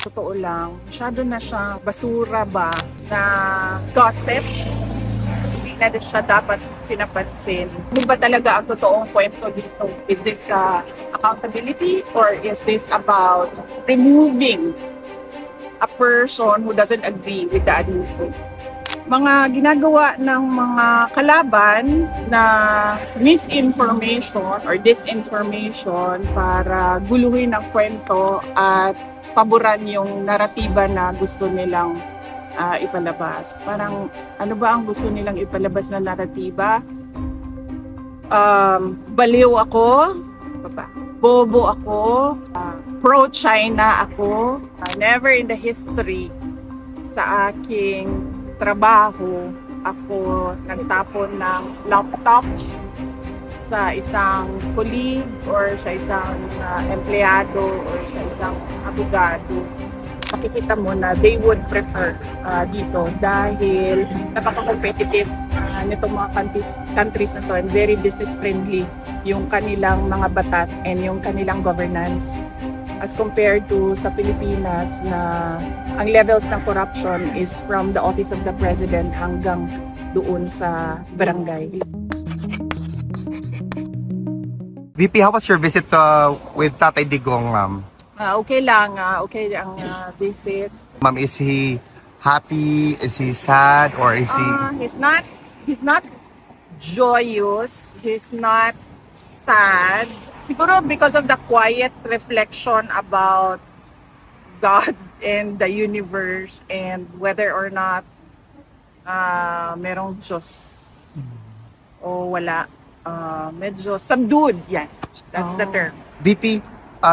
totoo lang, masyado na siyang basura ba na gossip. Hindi na siya dapat pinapansin. Ano ba talaga ang totoong kwento dito? Is this accountability or is this about removing a person who doesn't agree with the administration? Mga ginagawa ng mga kalaban na misinformation or disinformation para guluhin ang kwento at paboran yung naratiba na gusto nilang ipalabas. Parang ano ba ang gusto nilang ipalabas na naratiba? Baliw ako, bobo ako, pro-China ako. Never in the history sa aking trabaho ako nagtapon ng laptop sa isang colleague or sa isang empleyado or sa isang abogado. Makikita mo na they would prefer dito dahil napaka-competitive nitong mga countries na to and very business friendly yung kanilang mga batas and yung kanilang governance as compared to sa Pilipinas na ang levels ng corruption is from the office of the president hanggang doon sa barangay. VP, how was your visit with Tatay Digong, ma'am? Okay lang, okay ang visit. Ma'am, is he happy? Is he sad? Or is he... He's not joyous. He's not sad. Siguro because of the quiet reflection about God and the universe and whether or not merong Diyos o wala. Medyo subdued. Yan. That's the term. VP,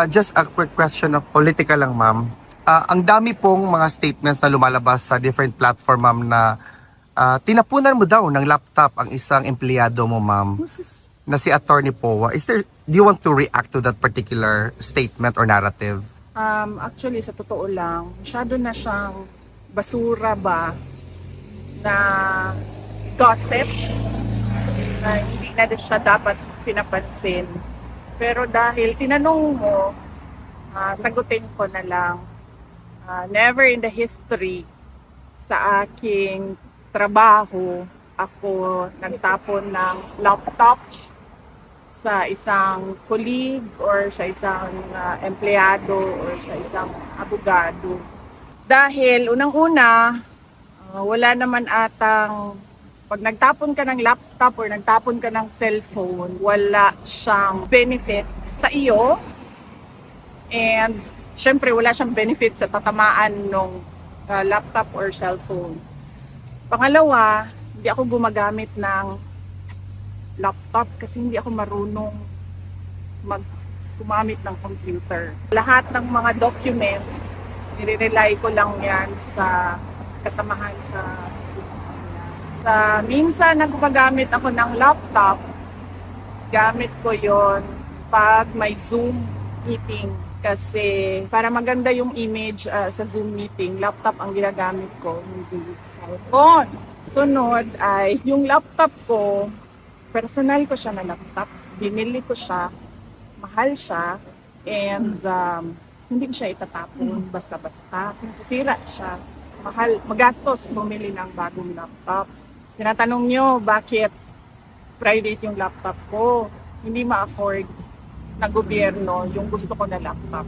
just a quick question of political lang, ma'am. Ang dami pong mga statements na lumalabas sa different platform, ma'am, na tinapunan mo daw ng laptop ang isang empleyado mo, ma'am, na si Attorney Powa. Do you want to react to that particular statement or narrative? Actually, sa totoo lang, masyado na siyang basura ba na gossip na hindi na siya dapat pinapansin. Pero dahil tinanong mo, sagutin ko na lang, never in the history sa aking trabaho ako nagtapon ng laptop sa isang colleague or sa isang empleyado or sa isang abogado. Dahil unang-una, wala naman atang pag nagtapon ka ng laptop or nagtapon ka ng cellphone, wala siyang benefit sa iyo. And syempre wala siyang benefit sa tatamaan ng laptop or cellphone. Pangalawa, hindi ako gumagamit ng laptop kasi hindi ako marunong gumamit ng computer. Lahat ng mga documents, nire-rely ko lang yan sa kasamahan sa minsan na gumagamit ako ng laptop, gamit ko yon pag may Zoom meeting. Kasi para maganda yung image sa Zoom meeting, laptop ang ginagamit ko, hindi cellphone. Sunod ay yung laptop ko, personal ko siya na laptop. Binili ko siya, mahal siya, and hindi ko siya itatapon basta-basta. Sinsisira siya. Mahal, magastos bumili ng bagong laptop. Tinatanong nyo, bakit private yung laptop ko? Hindi ma-afford ng gobyerno yung gusto ko na laptop.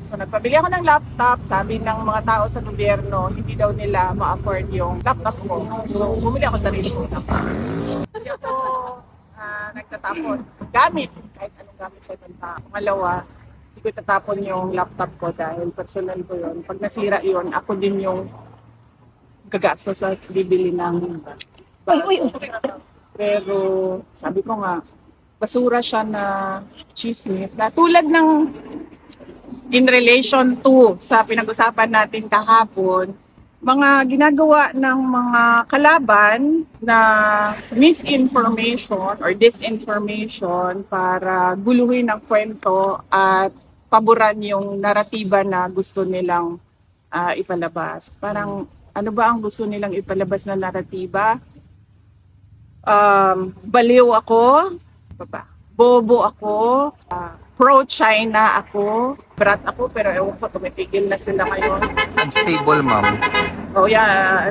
So nagpabili ako ng laptop, sabi ng mga tao sa gobyerno, hindi daw nila ma-afford yung laptop ko. So bumili ako sarili kong laptop. Hindi ako nagtatapon gamit, kahit anong gamit sa ibang tao. Pangalawa, hindi ko itatapon yung laptop ko dahil personal ko yun. Pag nasira yun, ako din yung gagastos sa bibili ng pero sabi ko nga, basura siya na chismis. Na tulad ng in relation to sa pinag-usapan natin kahapon, mga ginagawa ng mga kalaban na misinformation or disinformation para guluhin ang kwento at paboran yung naratiba na gusto nilang ipalabas. Parang ano ba ang gusto nilang ipalabas na naratiba? Baliw ako, bobo ako, pro-China ako. Brat ako, pero ewan ko, tumipigil na sila ngayon. Unstable, ma'am. Oh yeah,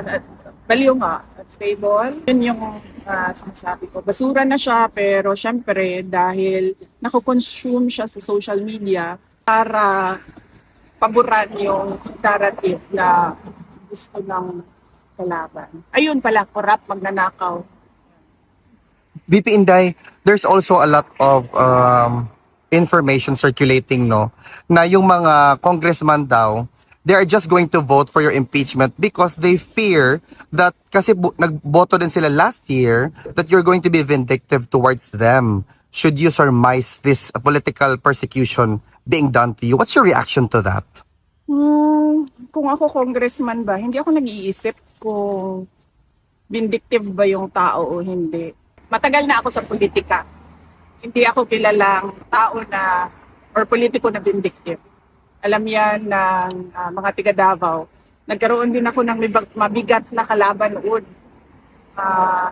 baliw nga, stable. Yun yung sinasabi ko. Basura na siya, pero syempre dahil nakoconsume siya sa social media para paboran yung narrative na gusto ng kalaban. Ayun pala, corrupt, magnanakaw. VP Inday, there's also a lot of information circulating, no, na yung mga congressman daw, they are just going to vote for your impeachment because they fear that, kasi nagboto din sila last year, that you're going to be vindictive towards them. Should you surmise this political persecution being done to you? What's your reaction to that? Kung ako congressman ba, hindi ako nag-iisip kung vindictive ba yung tao o hindi. Matagal na ako sa politika. Hindi ako kilalang tao na or politiko na vindictive. Alam yan ng mga tiga Davao. Nagkaroon din ako ng mabigat na kalaban noon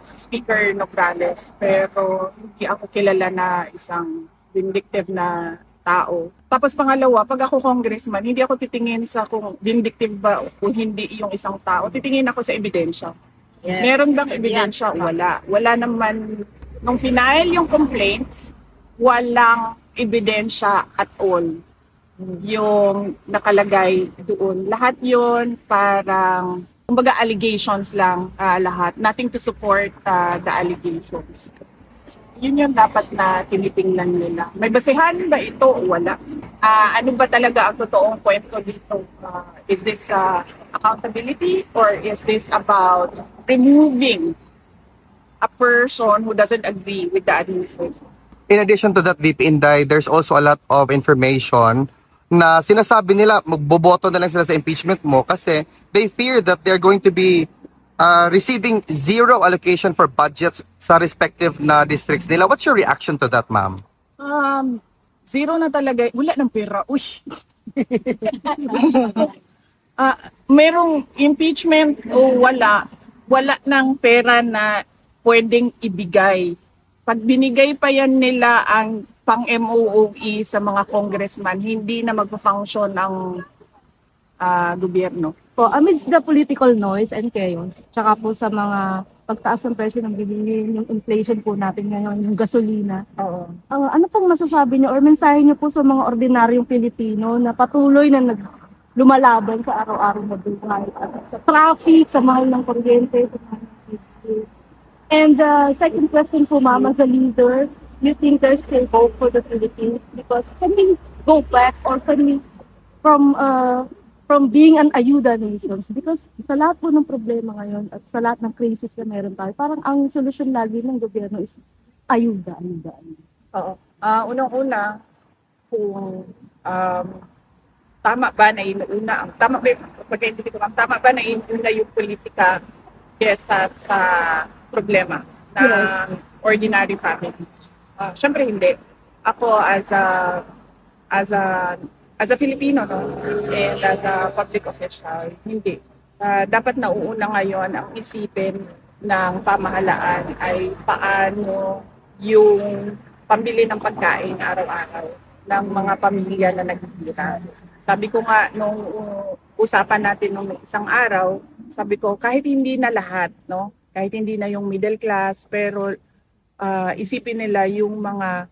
si Speaker Nograles. Pero hindi ako kilala na isang vindictive na tao. Tapos pangalawa, pag ako congressman, hindi ako titingin sa kung vindictive ba o hindi yung isang tao. Titingin ako sa ebidensya. Yes. Meron bang ebidensya? Wala. Wala naman. Nung final yung complaints, walang ebidensya at all yung nakalagay doon. Lahat yun parang, kumbaga allegations lang lahat. Nothing to support the allegations. Yun yung dapat na tinitingnan nila. May basehan ba ito o wala? Ano ba talaga ang totoong kwento dito? Is this accountability or is this about removing a person who doesn't agree with the administration? In addition to that, VP Inday, there's also a lot of information na sinasabi nila magboboto na lang sila sa impeachment mo kasi they fear that they're going to be receiving zero allocation for budgets sa respective na districts nila. What's your reaction to that, ma'am? Zero na talaga. Wala ng pera. Uy! Merong impeachment o wala ng pera na pwedeng ibigay. Pag binigay pa yan nila ang pang-MOOE sa mga congressman, hindi na magpa-function ang gobyerno. Po, amidst the political noise and chaos, tsaka po sa mga pagtaas ng presyo ng bilihin, yung inflation po natin ngayon, yung gasolina. Oo. Ano pong masasabi niyo or mensahe niyo po sa mga ordinaryong Pilipino na patuloy na lumalaban sa araw-araw na buhay, at sa traffic, sa mahal ng kuryente, sa mahal ng bilihin? And second question po, ma'am, as a leader, you think there's still hope for the Philippines? Because can we go back or can we from being an ayuda nations? Because sa lahat po ng problema ngayon at sa lahat ng crisis na meron tayo, parang ang solusyon lagi ng gobyerno is ayuda. Oo. Unang-una, kung tama ba na inuuna tama ba na inuuna yung politika kesa sa problema ng ordinary family? Syempre hindi. Ako as a Filipino, no, and as a public official, hindi. Dapat nauuna ngayon ang isipin ng pamahalaan ay paano yung pambili ng pagkain araw-araw ng mga pamilya na naghihirap. Sabi ko nga nung usapan natin nung isang araw, sabi ko kahit hindi na lahat, no, kahit hindi na yung middle class, pero isipin nila yung mga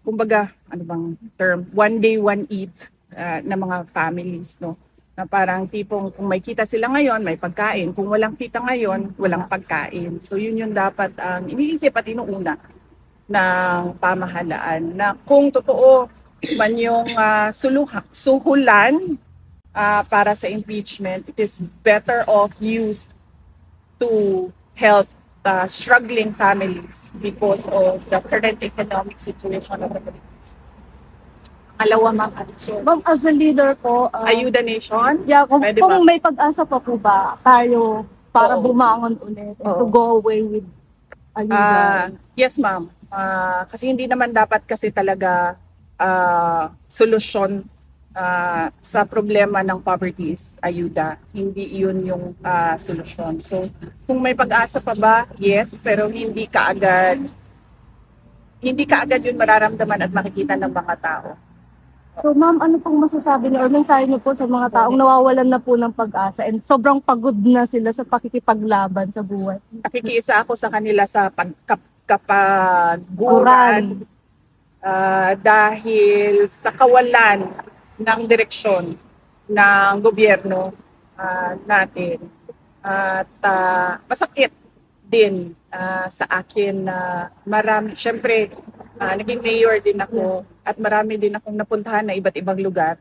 kumbaga, ano bang term, one day, one eat na mga families, no? Na parang tipong kung may kita sila ngayon, may pagkain. Kung walang kita ngayon, walang pagkain. So yun yung dapat ang iniisip at inuuna ng pamahalaan na kung totoo man yung suhulan para sa impeachment, it is better off used to help struggling families because of the current economic situation of the Philippines. Alawa, ma'am. So, Ma'am, as a leader po, Ayuda Nation? yeah, kung Pwede ba? may pag-asa pa po ba tayo para Oo. bumangon ulit and to Oo. go away with ayuda? Yes, ma'am. Kasi hindi naman dapat kasi talaga solusyon sa problema ng poverty is ayuda. Hindi iyon yung solusyon. So, kung may pag-asa pa ba? Yes, pero hindi hindi ka agad yun mararamdaman at makikita ng mga tao. So ma'am, ano pong masasabi niyo or mensahe niyo po sa mga taong nawawalan na po ng pag-asa and sobrang pagod na sila sa pakikipaglaban sa buhay? Nakikiisa ako sa kanila sa pagkapaguran dahil sa kawalan ng direksyon ng gobyerno natin. At masakit din sa akin na marami, syempre naging mayor din ako at marami din akong napuntahan na iba't ibang lugar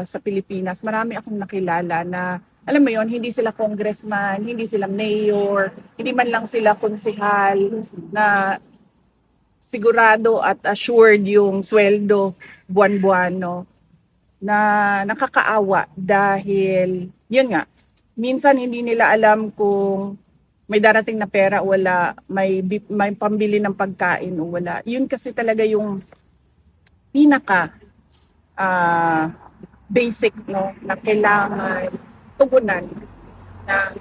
sa Pilipinas. Marami akong nakilala na, alam mo yon, hindi sila congressman, hindi sila mayor, hindi man lang sila konsehal na sigurado at assured yung sweldo buwan-buwan, no? Na nakakaawa dahil, yun nga, minsan hindi nila alam kung may darating na pera o wala, may pambili ng pagkain o wala. Yun kasi talaga yung pinaka basic, no, na kailangan tugunan ng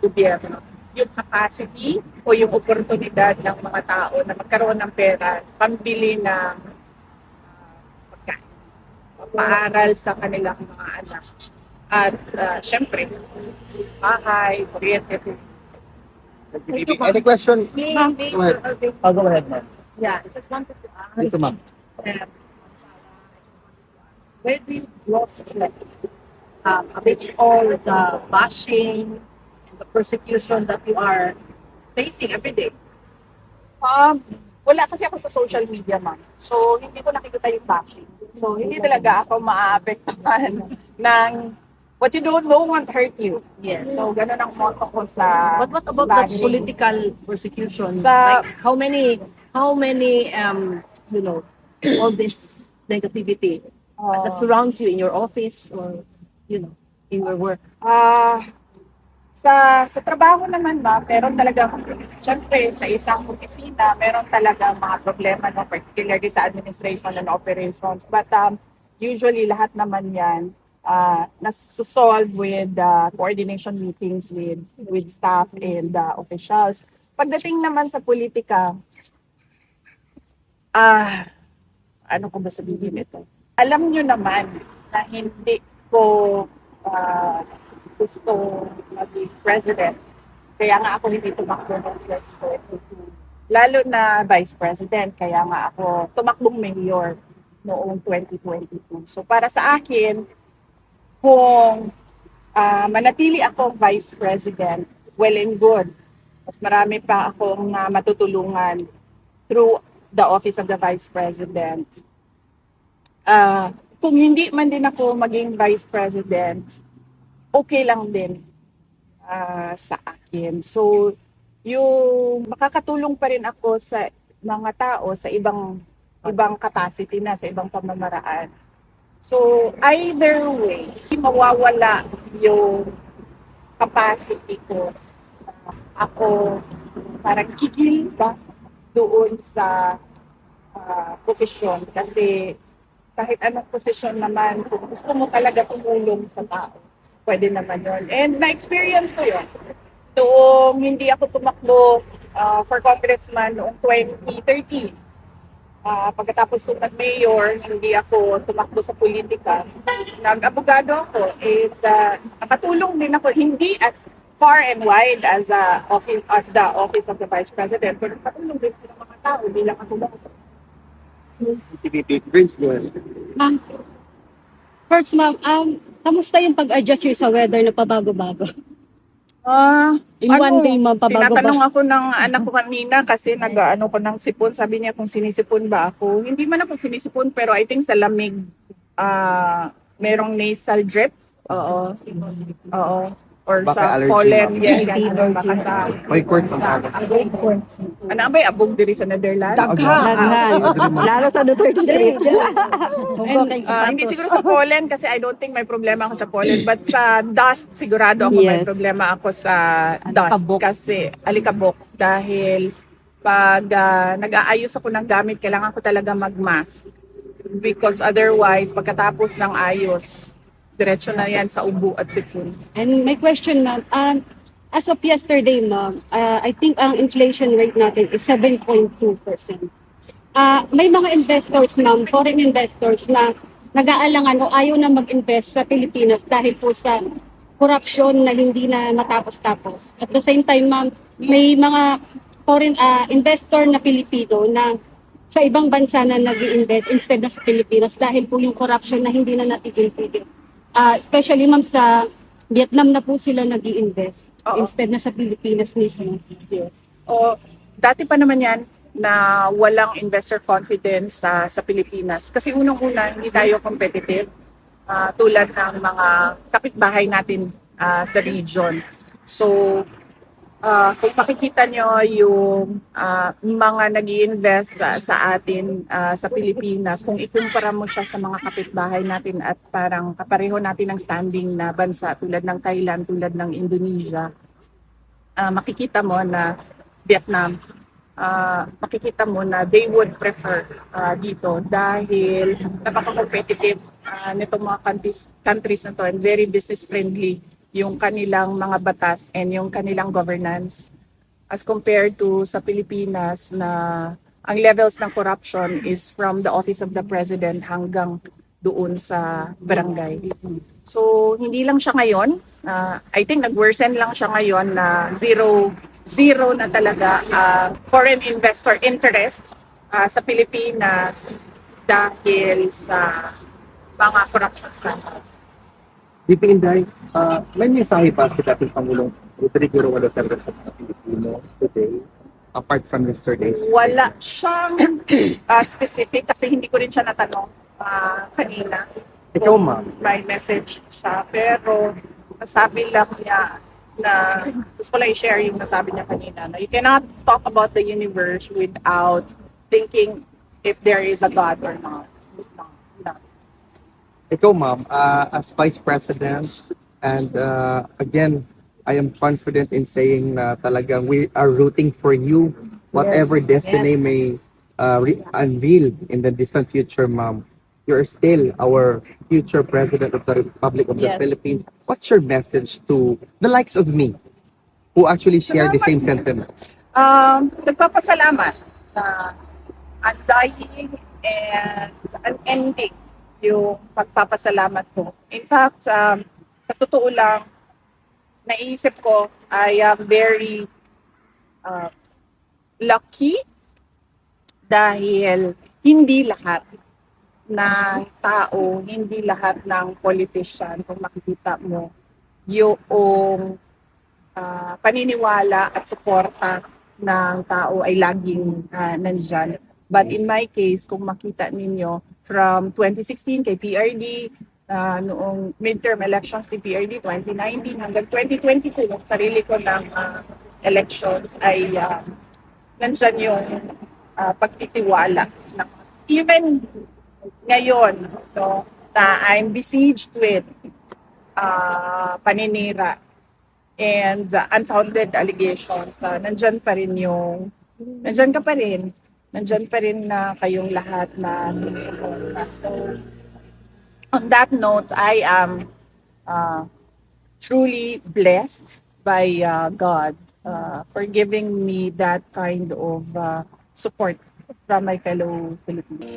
gobyerno. Yung capacity o yung oportunidad ng mga tao na magkaroon ng pera, pambili ng pagkain, paaral sa kanilang mga anak. At syempre, bahay, kuryente. Any question? Ma'am, Go ahead. Go ahead, ma'am. yeah, I just wanted to ask. Dito, ma'am. Sarah, I just wanted to ask, where do you draw strength amidst all the bashing and the persecution that you are facing every day? Wala kasi ako sa social media, ma'am. So, hindi ko nakikita yung bashing. So, hindi talaga ako maaapektuhan ng what you don't know won't hurt you. Yes. So, ganun ang motto ko sa But what about the bashing. political persecution? Sa- Like how many you know, all this negativity that surrounds you in your office or you know, in your work? Sa trabaho naman ba, meron talaga, syempre sa isang opisina, meron talaga mga problema, no, particularly sa administration and operations. But usually lahat naman yan nasusolve with coordination meetings with staff and officials. Pagdating naman sa politika, ano ko ba sabihin ito? Alam nyo naman na hindi ko gusto maging president. Kaya nga ako hindi tumakbo ng 2022. Lalo na vice president. Kaya nga ako tumakbong mayor noong 2022. So para sa akin, kung manatili akong vice president, well and good. Mas marami pa akong matutulungan through the office of the vice president. Kung hindi man din ako maging vice president, okay lang din sa akin. So, yung makakatulong pa rin ako sa mga tao sa ibang capacity na, sa ibang pamamaraan. So, either way, mawawala yung capacity ko. Ako parang gigil ba doon sa posisyon. Kasi kahit anong posisyon naman, kung gusto mo talaga tumulong sa tao, pwede naman yun. And na-experience ko yun. Noong hindi ako tumakbo for congressman noong 2013, pagkatapos kong nag-mayor, hindi ako tumakbo sa politika. Nag-abogado ako and nakatulong din ako, hindi as far and wide as the office of the vice president, pero nakatulong din ng mga tao bilang ako. Ma'am, first ma'am, kamusta yung pag-adjust yun sa weather na pabago-bago? In one day, ma'am, pabago-bago. Tinatanong ako ng anak ko kanina kasi nag-ano ko ng sipon. Sabi niya kung sinisipon ba ako. Hindi man ako sinisipon pero I think sa lamig merong nasal drip. Oo. Oo. Or Baka sa allergy, pollen. ma'am. Yes, yan. Baka sa... May quartz ang tawag. Ano ba yung abog diri sa Netherlands? Daghan. Lalo sa Duterte Street. Hindi siguro sa pollen kasi I don't think may problema ako sa pollen. But sa dust, sigurado ako may Yes. problema ako sa dust. Alikabok. Kasi alikabok. Dahil pag nag-aayos ako ng gamit, kailangan ko talaga mag-mask. Because otherwise, pagkatapos ng ayos, diretso na yan sa ubo at sipon. And my question, ma'am, as of yesterday, ma'am, I think ang inflation rate natin is 7.2%. May mga investors, ma'am, foreign investors na nag-aalangan o ayaw na mag-invest sa Pilipinas dahil po sa korupsyon na hindi na matapos-tapos. At the same time, ma'am, may mga foreign investor na Pilipino na sa ibang bansa na nag-i-invest instead na sa Pilipinas dahil po yung corruption na hindi na natigil-tigil. Especially, ma'am, sa Vietnam na po sila nag-i-invest Oo. instead na sa Pilipinas mismo. Yes. O, dati pa naman yan na walang investor confidence sa Pilipinas. Kasi unang-una, hindi tayo competitive tulad ng mga kapitbahay natin sa region. So, kung makikita nyo yung mga nag-i-invest sa atin sa Pilipinas, kung ikumpara mo siya sa mga kapitbahay natin at parang kapareho natin ng standing na bansa tulad ng Thailand, tulad ng Indonesia, makikita mo na Vietnam, makikita mo na they would prefer dito dahil napaka-competitive nitong mga countries na to and very business friendly yung kanilang mga batas and yung kanilang governance as compared to sa Pilipinas na ang levels ng corruption is from the office of the president hanggang doon sa barangay. So hindi lang siya ngayon, I think nag-worsen lang siya ngayon na zero na talaga foreign investor interest sa Pilipinas dahil sa mga corruption scandals. VP Inday, may mensahe pa si dating Pangulong Rodrigo Roa Duterte sa mga Pilipino today, apart from yesterday's? Wala siyang specific kasi hindi ko rin siya natanong kanina. Ikaw, ma'am. May message siya pero nasabi lang niya na gusto ko lang i-share yung nasabi niya kanina na you cannot talk about the universe without thinking if there is a God or not. Ikaw, ma'am, as Vice President, and again, I am confident in saying na talagang we are rooting for you. Whatever destiny Yes. may unveil in the distant future, ma'am, you are still our future President of the Republic of the Yes. Philippines. What's your message to the likes of me who actually share the same sentiment? Nagpapasalamat na undying and unending yung pagpapasalamat ko. In fact, sa totoo lang, naisip ko, I am very lucky dahil hindi lahat ng tao, hindi lahat ng politician, kung makikita mo, yung paniniwala at suporta ng tao ay laging nandyan. But in my case, kung makita ninyo, from 2016 kay PRD, noong midterm elections ni PRD 2019 hanggang 2022, yung sarili ko ng elections ay nandyan yung pagtitiwala. Even ngayon, no, na I'm besieged with paninira and unfounded allegations, nandyan pa rin yung, nandyan ka pa rin, nandyan pa rin na kayong lahat na sinusuporta. So, on that note, I am truly blessed by God for giving me that kind of support from my fellow Filipinos.